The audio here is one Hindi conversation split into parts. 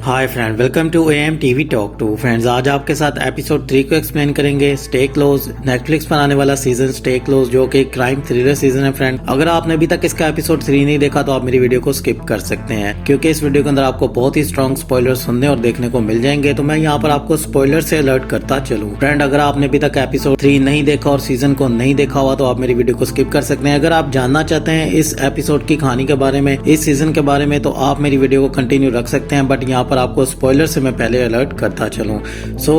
Hi friend, welcome to AM TV talk two. Friends, आज आपके साथ एपिसोड 3 को एक्सप्लेन करेंगे। स्टे क्लोज, नेटफ्लिक्स पर आने वाला सीजन स्टे क्लोज, जो कि क्राइम थ्रिलर सीजन है। फ्रेंड, अगर आपने अभी तक इसका एपिसोड 3 नहीं देखा तो आप मेरी वीडियो को स्किप कर सकते हैं, क्योंकि इस वीडियो के अंदर आपको बहुत ही स्ट्रॉन्ग स्पॉइलर सुनने और देखने को मिल जाएंगे। तो मैं यहाँ पर आपको स्पॉइलर से अलर्ट करता चलूं। फ्रेंड, अगर आपने अभी तक एपिसोड 3 नहीं देखा और सीजन को नहीं देखा हुआ तो आप मेरी वीडियो को स्किप कर सकते हैं। अगर आप जानना चाहते हैं इस एपिसोड की कहानी के बारे में, इस सीजन के बारे में, तो आप मेरी वीडियो को कंटिन्यू रख सकते हैं। बट यहाँ पर आपको स्पॉइलर से मैं पहले अलर्ट करता चलूं।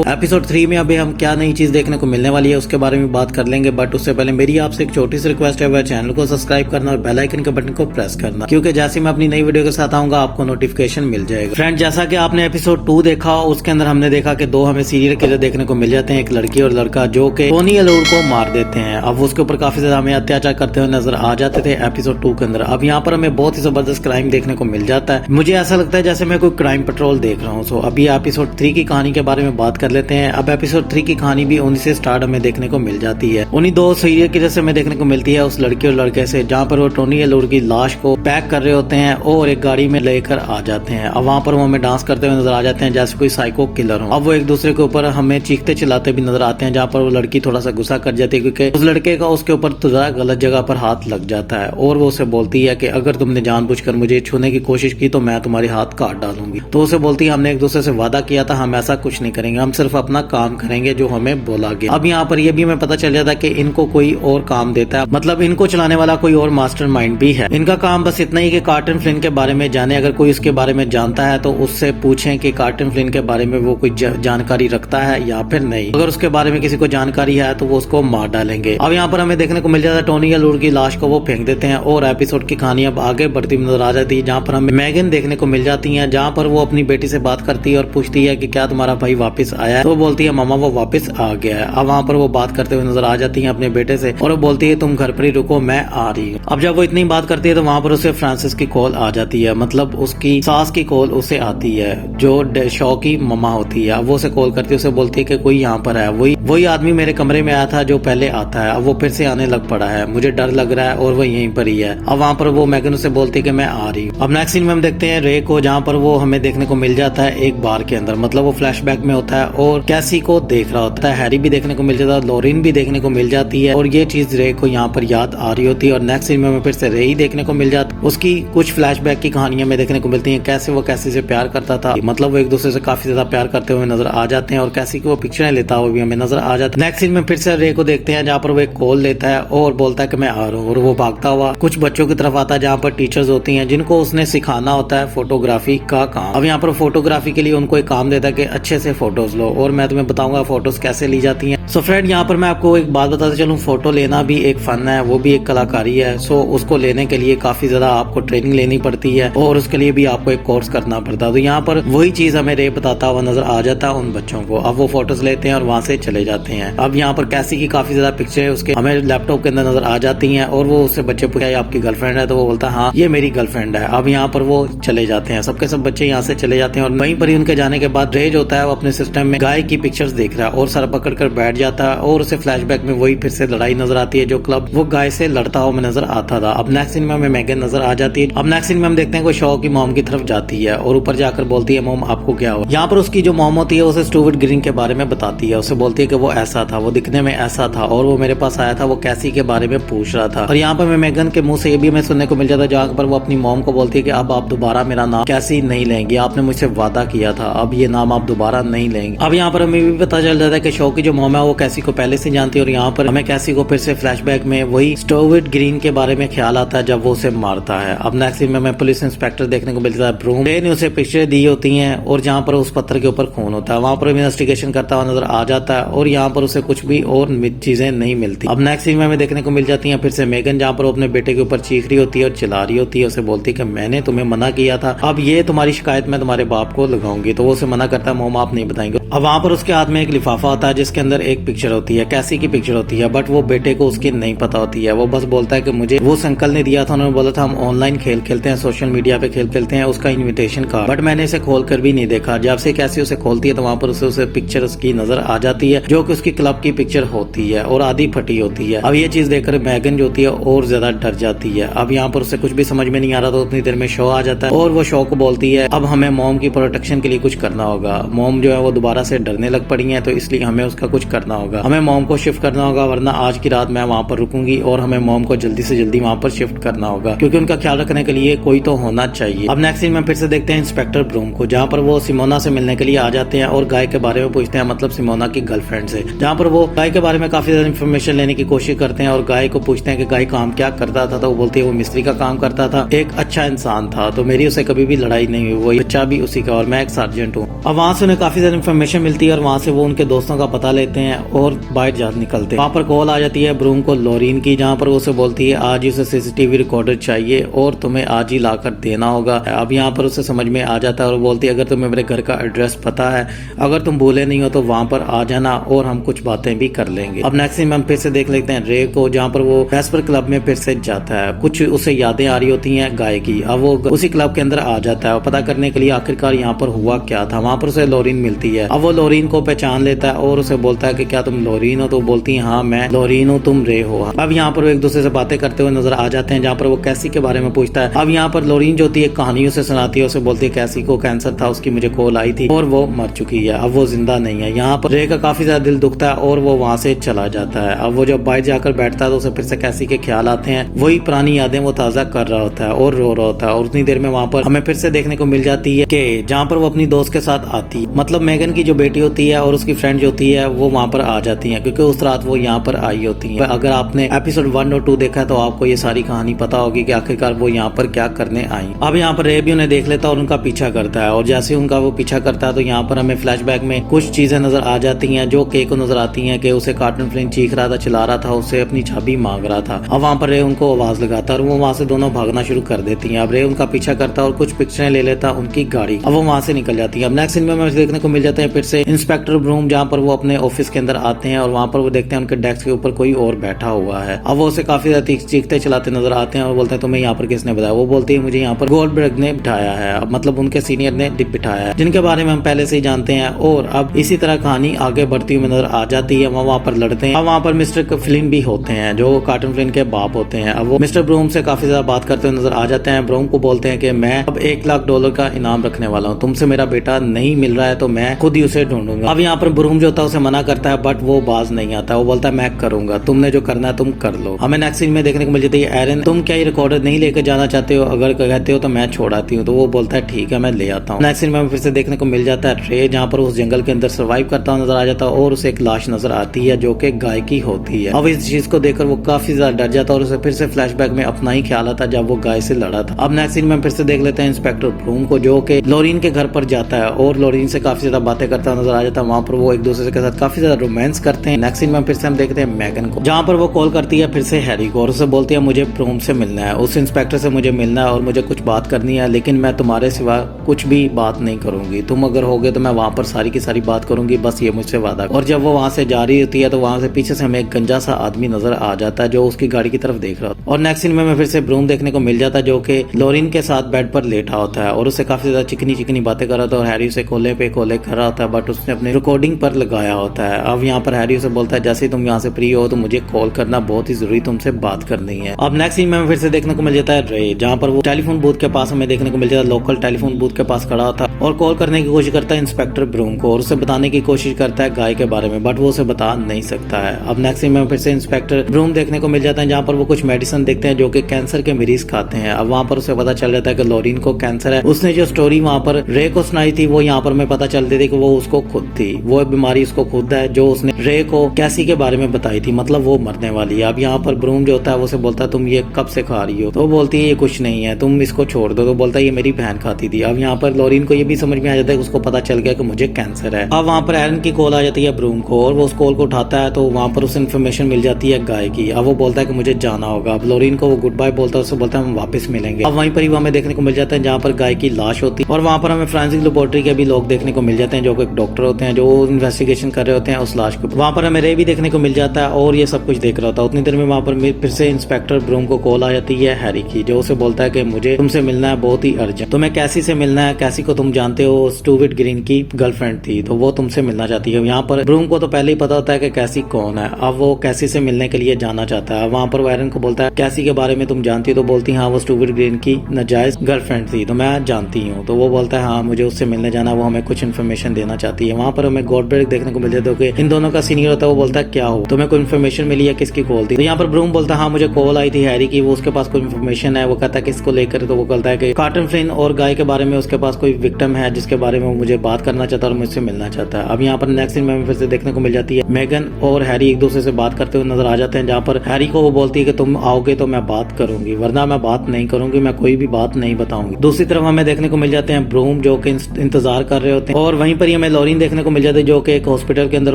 एपिसोड 3 में अभी हम क्या नई चीज देखने को मिलने वाली है उसके बारे में बात कर लेंगे। बट उससे पहले मेरी आपसे एक छोटी सी रिक्वेस्ट है, वह चैनल को सब्सक्राइब करना और बेल आइकन के बटन को प्रेस करना, क्योंकि जैसे मैं अपनी नई वीडियो के साथ आऊंगा आपको नोटिफिकेशन मिल जाएगा। फ्रेंड, जैसा कि आपने एपिसोड 2 देखा, उसके अंदर हमने देखा कि 2 हमें सीरियल किलर देखने को मिल जाते हैं, एक लड़की और लड़का, जो कि टोनी एलोर को मार देते हैं। अब उसके ऊपर काफी ज्यादा हमें अत्याचार करते हुए नजर आ जाते थे एपिसोड 2 के अंदर। अब यहाँ पर हमें बहुत ही जबरदस्त क्राइम देखने को मिल जाता है। मुझे ऐसा लगता है जैसे मैं कोई क्राइम पेट्रोल देख रहा हूँ। सो अभी एपिसोड 3 की कहानी के बारे में बात कर लेते हैं। अब एपिसोड 3 की कहानी भी उन्हीं से स्टार्ट हमें देखने को मिल जाती है। उन्हीं 2 सीरियल किलर से हमें देखने को मिलती है, उस लड़की और लड़के से, जहाँ पर वो टोनी एलोर की लाश को पैक कर रहे होते हैं और एक गाड़ी में लेकर आ जाते हैं। अब वहाँ पर वो हमें डांस करते हुए नजर आ जाते हैं जैसे कोई साइको किलर हो। अब वो एक दूसरे के ऊपर हमें चीखते चिल्लाते भी नजर आते हैं, जहाँ पर वो लड़की थोड़ा सा गुस्सा कर जाती है, क्योंकि उस लड़के का उसके ऊपर तो जरा गलत जगह पर हाथ लग जाता है और वो उसे बोलती है कि अगर तुमने जानबूझकर मुझे छूने की कोशिश की तो मैं तुम्हारे हाथ काट डालूंगी। तो उसे बोलती है हमने एक दूसरे से वादा किया था, हम ऐसा कुछ नहीं करेंगे, हम सिर्फ अपना काम करेंगे जो हमें बोला गया। अब यहाँ पर यह भी हमें पता चल जाता है कि इनको कोई और काम देता है, मतलब इनको चलाने वाला कोई और मास्टरमाइंड भी है। इनका काम बस इतना ही कि कार्टन फ्लिन के बारे में जाने। अगर कोई उसके बारे में जानता है तो उससे पूछें कि कार्टन फ्लिन के बारे में वो कोई जानकारी रखता है या फिर नहीं। अगर उसके बारे में किसी को जानकारी है तो वो उसको मार डालेंगे। अब यहाँ पर हमें देखने को मिल जाता है टोनी एलोर की लाश को वो फेंक देते हैं और एपिसोड की कहानी अब आगे बढ़ती नजर आ जाती है, जहाँ पर हमें मैगन देखने को मिल जाती है, जहाँ पर वो अपनी बेटी से बात करती है और पूछती है कि क्या तुम्हारा भाई वापस आया है। तो वो बोलती है मामा वो वापस आ गया है। अब वहाँ पर वो बात करते हुए नजर आ जाती है अपने बेटे से और वो बोलती है तुम घर पर ही रुको, मैं आ रही हूँ। अब जब वो इतनी बात करती है तो वहाँ पर उसे फ्रांसिस की कॉल आ जाती है, मतलब उसकी सास की कॉल उसे आती है, जो शॉ की मम्मा होती है। अब वो उसे कॉल करती है, उसे बोलती है कि कोई यहाँ पर है, वही आदमी मेरे कमरे में आया था जो पहले आता है, अब वो फिर से आने लग पड़ा है, मुझे डर लग रहा है और वो यहीं पर ही है। अब वहाँ पर वो मैगन उसे बोलती है कि मैं आ रही हूँ। अब नेक्स्ट सीन में हम देखते हैं रे को, जहाँ पर वो हमें देखने को मिल जाता है एक बार के अंदर, मतलब वो फ्लैशबैक में होता है और कैसी को देख रहा होता है। हैरी भी देखने को मिल जाता है, लॉरिन भी देखने को मिल जाती है और ये चीज रे को यहाँ पर याद आ रही होती है। और नेक्स्ट सीन में हमें फिर से रे ही देखने को मिल जाता है, उसकी कुछ फ्लैशबैक की कहानियां हमें देखने को मिलती हैं, कैसे वो कैसी से प्यार करता था, मतलब वो एक दूसरे से काफी ज्यादा प्यार करते हुए नजर आ जाते हैं और कैसी की वो पिक्चरें लेता हुआ भी हमें नजर आ जाता है। नेक्स्ट सीन में फिर से रे को देखते हैं, जहाँ पर वो एक कॉल लेता है और बोलता है कि मैं आ रहा हूँ, और वो भागता हुआ कुछ बच्चों की तरफ आता है, जहाँ पर टीचर्स होती हैं जिनको उसने सिखाना होता है फोटोग्राफी का काम। अब यहाँ पर फोटोग्राफी के लिए उनको एक काम देता है कि अच्छे से फोटोज लो और मैं तुम्हें बताऊंगा फोटोज कैसे ली जाती हैं। सो फ्रेंड, यहाँ पर मैं आपको एक बात बताते चलूं, फोटो लेना भी एक फन है, वो भी एक कलाकारी है। सो उसको लेने के लिए काफी ज्यादा आपको ट्रेनिंग लेनी पड़ती है और उसके लिए भी आपको एक कोर्स करना पड़ता है। तो यहाँ पर वही चीज हमें रे बताता हुआ नजर आ जाता है उन बच्चों को। अब वो फोटोज लेते हैं और वहां से चले जाते हैं। अब यहाँ पर कैसी की काफी ज्यादा पिक्चरें उसके हमें लैपटॉप के अंदर नजर आ जाती है और वो उससे बच्चे पूछा आपकी गर्लफ्रेंड है, तो वो बोलता है हाँ ये मेरी गर्लफ्रेंड है। अब यहाँ पर वो चले जाते हैं, सबके सब बच्चे यहाँ से चले जाते हैं और वहीं पर ही उनके जाने के बाद रे जो होता है वो अपने सिस्टम में गाय की पिक्चर्स देख रहा है और सर पकड़ कर बैठ जाता है और उसे फ्लैशबैक में वही फिर से लड़ाई नजर आती है जो क्लब वो गाय से लड़ता हुआ नजर आता था। अब नेक्स्ट सीन में हमें मैगन नजर आ जाती है। अब नेक्स्ट सीन में हम देखते हैं कोई शॉ की मॉम की तरफ जाती है और ऊपर जाकर बोलती है मॉम आपको क्या हुआ। यहाँ पर उसकी जो मॉम होती है उसे स्टुअर्ट ग्रीन के बारे में बताती है, उसे बोलती है कि वो ऐसा था, वो दिखने में ऐसा था और वो मेरे पास आया था, वो कैसी के बारे में पूछ रहा था। और यहाँ पर मैं मैगन के मुंह से ये भी हमें सुनने को मिल जाता है, जहाँ पर वो अपनी मॉम को बोलती है कि अब आप दोबारा मेरा नाम कैसी नहीं लेंगे, आपने मुझसे वादा किया था, अब ये नाम आप दोबारा नहीं लेंगे। अब यहाँ पर हमें भी पता चल जाता है कि शो की जो मॉम है वो कैसी को पहले से जानती है और यहाँ पर हमें कैसी को फिर से फ्लैशबैक में वही स्टुअर्ट ग्रीन के बारे में ख्याल आता है जब वो उसे मारता है। अब नेक्स्ट सीन में हमें पुलिस इंस्पेक्टर देखने को मिलता है ब्रूम, ने उसे पिक्चरें दी होती हैं और जहाँ पर उस पत्थर के ऊपर खून होता है वहाँ पर इन्वेस्टिगेशन करता हुआ नजर आ जाता है और यहाँ पर उसे कुछ भी और चीजें नहीं मिलती। अब नेक्स्ट सीन में हमें देखने को मिल जाती है फिर से मैगन, जहाँ पर वो अपने बेटे के ऊपर चीख रही होती है और चिल्ला रही होती है, उसे बोलती है कि मैंने तुम्हें मना किया था, अब ये तुम्हारी शिकायत मैं तुम्हारे बाप को लगाऊंगी। तो वो उसे मना करता है मोम आप नहीं बताएंगे। अब वहाँ पर उसके हाथ में एक लिफाफा होता है जिसके अंदर एक पिक्चर होती है, कैसी की पिक्चर होती है, बट वो बेटे को उसकी नहीं पता होती है। वो बस बोलता है कि मुझे वो अंकल ने दिया था, उन्होंने बोला था हम ऑनलाइन खेल खेलते हैं, सोशल मीडिया पे खेल खेलते हैं, उसका इन्विटेशन कार्ड, बट मैंने इसे खोल कर भी नहीं देखा। जब से कैसी उसे खोलती है तो वहाँ पर उसे पिक्चर उसकी नजर आ जाती है जो कि उसकी क्लब की पिक्चर होती है और आधी फटी होती है। अब ये चीज देखकर मैगन जो होती है और ज्यादा डर जाती है। अब यहाँ पर उसे कुछ भी समझ में नहीं आ रहा, तो उतनी देर में शो आ जाता है और वो शो को बोलती है अब हमें मॉम की प्रोटेक्शन के लिए कुछ करना होगा। मॉम जो है वो दोबारा से डरने लग पड़ी है, तो इसलिए हमें उसका कुछ करना होगा, हमें मॉम को शिफ्ट करना होगा, वरना आज की रात मैं वहाँ पर रुकूंगी और हमें मॉम को जल्दी से जल्दी वहाँ पर शिफ्ट करना होगा क्योंकि उनका ख्याल रखने के लिए कोई तो होना चाहिए। अब नेक्स्ट सीन में फिर से देखते हैं इंस्पेक्टर ब्रूम को, जहाँ पर वो सिमोना से मिलने के लिए आ जाते हैं और गाय के बारे में पूछते हैं, मतलब सिमोना की गर्लफ्रेंड से, जहाँ पर वो गाय के बारे में काफी ज्यादा इन्फॉर्मेशन लेने की कोशिश करते हैं और गाय को पूछते हैं कि गाय काम क्या करता था, तो वो बोलती है वो मिस्त्री का काम करता था, एक अच्छा इंसान था, तो मेरी उसे कभी भी लड़ाई नहीं हुई, वो बच्चा भी उसी का और मैं एक सार्जेंट हूँ। अब वहाँ से उन्हें काफी ज्यादा इन्फॉर्मेशन मिलती है और वहाँ से वो उनके दोस्तों का पता लेते हैं और बाहर जा निकलते हैं। वहाँ पर कॉल आ जाती है ब्रूम को लोरीन की, जहाँ पर वो उसे बोलती है आज उसे सीसीटीवी रिकॉर्डर चाहिए और तुम्हें आज ही लाकर देना होगा। अब यहाँ पर उसे समझ में आ जाता है और बोलती है अगर तुम्हें मेरे घर का एड्रेस पता है, अगर तुम भूले नहीं हो तो वहाँ पर आ जाना और हम कुछ बातें भी कर लेंगे। अब नेक्स्ट सीन में हम फिर से देख लेते हैं रे को, जहाँ पर वो वेस्पर क्लब में फिर से जाता है, कुछ उसे यादें आ रही होती हैं गाय की। अब वो उसी क्लब के अंदर आ जाता है पता करने के लिए आखिरकार यहाँ पर हुआ क्या था। वहाँ पर उसे लोरीन मिलती है। अब वो लोरीन को पहचान लेता है और उसे बोलता है कि क्या तुम लोरीन हो, तो बोलती है हाँ मैं लोरीन हूँ, तुम रे हो। अब यहाँ पर वो एक दूसरे से बातें करते हुए नजर आ जाते हैं, जहाँ पर वो कैसी के बारे में पूछता है। अब यहाँ पर लोरीन जो होती है कहानी उसे सुनाती है, उसे बोलती है कैसी को कैंसर था, उसकी मुझे कॉल आई थी और वो मर चुकी है, अब वो जिंदा नहीं है। यहाँ पर रे का काफी ज्यादा दिल दुखता है और वो वहाँ से चला जाता है। अब वो जब बाहर जाकर बैठता है तो उसे फिर से कैसी के ख्याल आते हैं, वही पुरानी यादें वो ताजा कर रहा होता है और रो रहा होता है। और उतनी देर में वहाँ पर हमें फिर से देखने को मिल जाती है कि जहाँ पर वो अपनी दोस्त के साथ आती है, मतलब मैगन की जो बेटी होती है और उसकी फ्रेंड जो होती है वो वहाँ पर आ जाती है क्योंकि उस रात वो यहाँ पर आई होती है। अगर आपने एपिसोड 1 और 2 देखा है तो आपको ये सारी कहानी पता होगी कि आखिरकार वो यहाँ पर क्या करने आई। अब यहाँ पर रे भी उन्हें देख लेता है और उनका पीछा करता है और जैसे उनका वो पीछा करता है तो यहाँ पर हमें फ्लैशबैक में कुछ चीजें नजर आ जाती हैं जो के को नजर आती हैं कि उसे कार्टन फ्लिन चीख रहा था, चिल्ला रहा था, उससे अपनी चाबी मांग रहा था। अब वहाँ पर रे उनको आवाज लगाता है और वो वहाँ से दोनों भागना शुरू कर देती है। अब रे उनका पीछा करता है और कुछ पिक्चरें ले लेता उनकी गाड़ी, अब वो वहाँ से निकल जाती है। अब नेक्स्ट सीन में हमें देखने को मिल जाते हैं फिर से इंस्पेक्टर ब्रूम, जहाँ पर वो अपने ऑफिस के अंदर आते हैं और वहाँ पर वो देखते हैं उनके डेस्क के ऊपर कोई और बैठा हुआ है। अब वो उसे काफी ज्यादा चीखते चलाते नजर आते हैं और बोलते हैं तुम्हें यहाँ पर किसने बताया। वो बोलती है मुझे यहाँ पर गोल्डबर्ग ने बिठाया है, अब मतलब उनके सीनियर ने बिठाया है, जिनके बारे में हम पहले से ही जानते हैं। और अब इसी तरह कहानी आगे बढ़ती हुई नजर आ जाती है। वहाँ पर लड़ते हैं। अब वहाँ पर मिस्टर फ्लिन भी होते हैं जो कार्टन फ्लिन के बाप होते हैं। अब वो मिस्टर ब्रूम से काफी ज्यादा बात करते हुए नजर आ जाते हैं। ब्रूम को बोलते हैं कि मैं अब $1 लाख का इनाम रखने वाला हूँ, तुमसे मेरा बेटा नहीं मिल रहा है तो मैं खुद ही उसे ढूंढूंगा। अब यहाँ पर ब्रूम जो होता है उसे मना करता है बट वो बाज नहीं आता, वो बोलता है मैं करूंगा, तुमने जो करना है तुम कर लो। हमें नेक्स्ट सीन में देखने को मिल जाती है एरन, तुम क्या ये रिकॉर्डर नहीं लेकर जाना चाहते हो, अगर कहते हो तो मैं छोड़ आती हूँ। तो वो बोलता है ठीक है मैं ले आता हूँ। नेक्स्ट सीन में फिर से देखने को मिल जाता है रे, जहाँ पर उस जंगल के अंदर सर्वाइव करता हुआ नजर आ जाता है और उसे एक लाश नजर आती है जो कि गाय की होती है। अब इस चीज को देखकर वो काफी ज्यादा डर जाता है और उसे फिर से फ्लैशबैक में अपना ही ख्याल आता है जब वो गाय से लड़ा था। अब नेक्स्ट सीन में फिर से देख लेते हैं इंस्पेक्टर ब्रूम को जो कि लोरीन के घर पर जाता है और लोरीन से काफी ज्यादा बातें करता नजर आ जाता है। वहाँ पर वो एक दूसरे के साथ काफी ज्यादा रोमांस करते हैं। नेक्स्ट सीन में फिर से हम देखते हैं मैगन को, जहाँ पर वो कॉल करती है फिर से हैरी को और उसे बोलती है मुझे ब्रूम से मिलना है, उस इंस्पेक्टर से मुझे मिलना है और मुझे कुछ बात करनी है, लेकिन मैं तुम्हारे सिवा कुछ भी बात नहीं करूंगी, तुम अगर होगे तो मैं वहाँ पर सारी की सारी बात करूंगी, बस ये मुझसे वादा। और जब वो वहाँ से जा रही होती है तो वहाँ से पीछे से हमें एक गंजा सा आदमी नजर आ जाता है जो उसकी गाड़ी की तरफ देख रहा होता है। और नेक्स्ट सीन में फिर से ब्रूम देखने को मिल जाता है जो कि लोरीन के साथ बेड पर लेटा होता है और उसे काफी ज्यादा चिकनी चिकनी बातें कर रहा था और हैरी उसे कोले पे कोले कर रहा होता है बट उसने अपने रिकॉर्डिंग पर लगाया होता है। अब यहाँ पर हैरी उसे बोलता है जैसे ही तुम यहाँ से फ्री हो तो मुझे कॉल करना, बहुत ही जरूरी तुमसे बात करनी है। अब नेक्स्ट सीन में फिर से देखने को मिल जाता है रे, जहाँ पर वो टेलीफोन बूथ के पास हमें देखने को मिल जाता है, लोकल टेलीफोन बूथ के पास खड़ा होता है और कॉल करने की कोशिश करता है इंस्पेक्टर ब्रूम को और उसे बताने की कोशिश करता है गाय के बारे में बट वो उसे बता नहीं सकता है। अब नेक्स्ट सीन में फिर से इंस्पेक्टर ब्रूम देखने को मिल जाता है, जहाँ पर वो कुछ मेडिसिन देखते हैं जो कि कैंसर के मरीज खाते हैं। अब वहाँ पर उसे पता चल जाता है कि लोरीन को कैंसर है। उसने जो स्टोरी वहाँ पर रे को सुनाई थी वो यहाँ पर हमें पता चलती थी कि वो उसको खुद थी, वो बीमारी उसको खुद है जो उसने रे को कैसी के बारे में बताई थी, मतलब वो मरने वाली है। अब यहाँ पर ब्रूम जो होता है वो उसे बोलता है तुम ये कब से खा रही हो, तो वो बोलती है ये कुछ नहीं है, तुम इसको छोड़ दो। तो बोलता है ये मेरी बहन खाती थी। अब यहाँ पर लोरीन को ये भी समझ में आ जाता है कि उसको पता चल गया कि मुझे कैंसर है। अब वहाँ पर एरन की कॉल आ जाती है ब्रूम को और वो उस कॉल को उठाता है तो वहाँ पर उसे इन्फॉर्मेशन मिल जाती है गाय की। अब वो बोलता है कि मुझे जाना होगा। अब लोरीन को वो गुड बाय बोलता है, उससे बोलता है हम वापस मिलेंगे। अब वहीं पर ही हमें देखने को मिल जाता है जहाँ पर गाय की लाश होती है और वहाँ पर हमें फ्रांसिक लेबोरेटरी के भी लोग देखने को मिल जाते हैं जो कि डॉक्टर होते हैं जो इन्वेस्टिगेशन कर रहे होते हैं उस लाश को। वहाँ पर हमें रे भी देखने को मिल जाता है और ये सब कुछ देख रहा होता है। उतनी देर में वहाँ पर फिर से इंस्पेक्टर ब्रूम को कॉल आ जाती है हैरी की, जो उसे बोलता है कि मुझे तुमसे मिलना है बहुत ही अर्जेंट। तुम्हें कैसी से मिलना है? कैसी को तुम जानते हो, स्टूविट ग्रीन की गर्लफ्रेंड थी, तो वो तुमसे मिलना चाहती है। यहाँ पर ब्रूम को तो पहले ही पता होता है कि कैसी कौन है। अब वो कैसी से मिलने के लिए जाना चाहता है। वहाँ पर एरन को बोलता है कैसी के बारे में तुम जानती हो? तो बोलती हाँ वो स्टूविट ग्रीन की नाजायज गर्लफ्रेंड थी, तो मैं जानती हूँ। तो वो बोलता है हाँ मुझे उससे मिलने जाना, वो हमें कुछ इन्फॉर्मेशन देना चाहती है। वहाँ पर हमें गोल्डबर्ग देखने को मिल जाता है कि इन दोनों का सीनियर होता है। वो बोलता है क्या हो, तुम्हें कोई इन्फॉर्मेशन मिली है? किसकी कॉल थी? तो यहाँ पर ब्रूम बोलता है हाँ मुझे कॉल आई थी हैरी की, वो उसके पास कोई इन्फॉर्मेशन है। वो कहता है किसको लेकर? तो वो कहता है कि कार्टन फ्लिन और गाय के बारे में उसके पास कोई विक्टिम है जिसके बारे में वो मुझे बात करना चाहता है और मुझसे मिलना चाहता है। अब यहाँ पर नेक्स्ट सीन में फिर से देखने को मिल जाती है मेगन और हैरी एक दूसरे से बात करते हुए नजर आ जाते हैं, जहाँ पर हैरी को वो बोलती है कि तुम आओगे तो मैं बात करूंगी, वरना मैं बात नहीं करूंगी, मैं कोई भी बात नहीं बताऊंगी। दूसरी तरफ हमें देखने को मिल जाते हैं ब्रूम जो कि इंतजार कर रहे होते हैं और वहीं पर ही हमें लोरीन देखने को मिल जाती है जो कि एक हॉस्पिटल के अंदर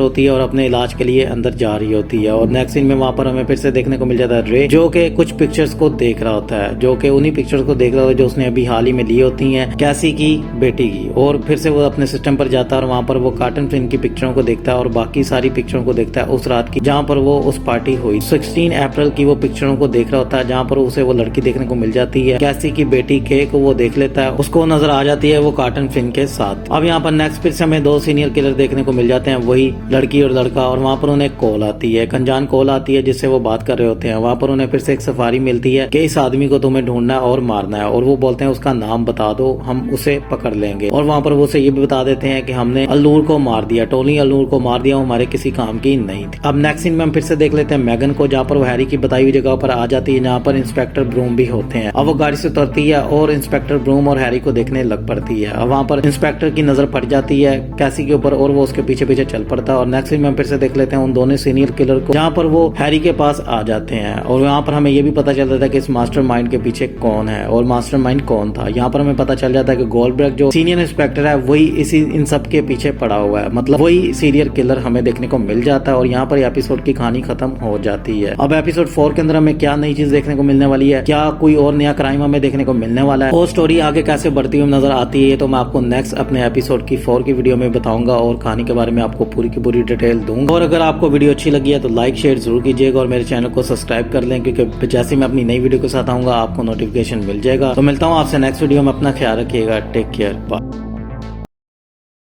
होती है और अपने इलाज के लिए अंदर जा रही होती है। और नेक्स्ट सीन में वहाँ पर हमें फिर से देखने को मिल जाता है रे जो कि कुछ पिक्चर्स को देख रहा होता है, जो कि उन्हीं पिक्चर्स को देख रहा होता है जो उसने अभी हाल ही में ली होती है कैसी की बेटी की। और फिर से वो अपने सिस्टम पर जाता है और वहाँ पर वो कार्टन फिल्म की पिक्चरों को देखता है और बाकी सारी पिक्चरों को देखता है उस रात की जहाँ पर वो उस पार्टी हुई। 16 अप्रैल की वो पिक्चरों को देख रहा होता है जहाँ पर उसे वो लड़की देखने को मिल जाती है कैसी की बेटी के को वो देख लेता है, उसको नजर आ जाती है वो कार्टन फिल्म के साथ। अब यहाँ पर नेक्स्ट फिर से हमें दो सीनियर किलर देखने को मिल जाते हैं, वही लड़की और लड़का। और वहाँ पर उन्हें कॉल आती है, एक अनजान कॉल आती है जिससे वो बात कर रहे होते हैं। वहाँ पर उन्हें फिर से एक सफारी मिलती है कि इस आदमी को तुम्हें ढूंढना है और मारना है, और वो बोलते हैं उसका नाम बता दो हम उसे पकड़ लेंगे। और वहाँ पर वो उसे ये भी बता देते हैं कि हमने अल्लूर को मार दिया, टोनी अल्लूर को मार दिया, वो हमारे किसी काम की नहीं थी। अब नेक्स्ट सीन में हम फिर से देख लेते हैं मेगन को, जहाँ पर वो हैरी की बताई हुई जगह पर आ जाती है जहाँ पर इंस्पेक्टर ब्रूम भी होते हैं। अब वो गाड़ी से उतरती है और इंस्पेक्टर ब्रूम और हैरी को देखने लग पड़ती है। अब वहाँ पर इंस्पेक्टर की नजर पड़ जाती है कैसी के ऊपर और वो उसके पीछे पीछे चल पड़ता है। और नेक्स्ट सीन में हम फिर से देख लेते हैं उन दोनों सीनियर किलर को, जहाँ पर वो हैरी के पास आ जाते हैं और यहाँ पर हमें ये भी पता चल जाता है कि इस मास्टरमाइंड के पीछे कौन है और मास्टरमाइंड कौन था। यहाँ पर हमें पता चल जाता है कि गोल्डबर्ग जो सीनियर इंस्पेक्टर है वही इसी इन सब के पीछे पड़ा हुआ है, मतलब वही सीरियल किलर हमें देखने को मिल जाता है। और यहाँ पर एपिसोड की कहानी खत्म हो जाती है। अब एपिसोड 4 के अंदर हमें क्या नई चीज देखने को मिलने वाली है, क्या कोई और नया क्राइम हमें देखने को मिलने वाला है और स्टोरी आगे कैसे बढ़ती हुई नजर आती है, तो मैं आपको नेक्स्ट अपने एपिसोड की 4 की वीडियो में बताऊंगा और कहानी के बारे में आपको पूरी की पूरी डिटेल दूंगा। और अगर आपको वीडियो अच्छी लगी है तो लाइक शेयर जरूर कीजिएगा और मेरे चैनल को सब्सक्राइब कर लें, क्योंकि जैसे मैं अपनी नई वीडियो के साथ आऊंगा आपको नोटिफिकेशन मिल जाएगा। तो मिलता हूँ आपसे नेक्स्ट वीडियो में, अपना ख्याल रखिएगा, टेक केयर।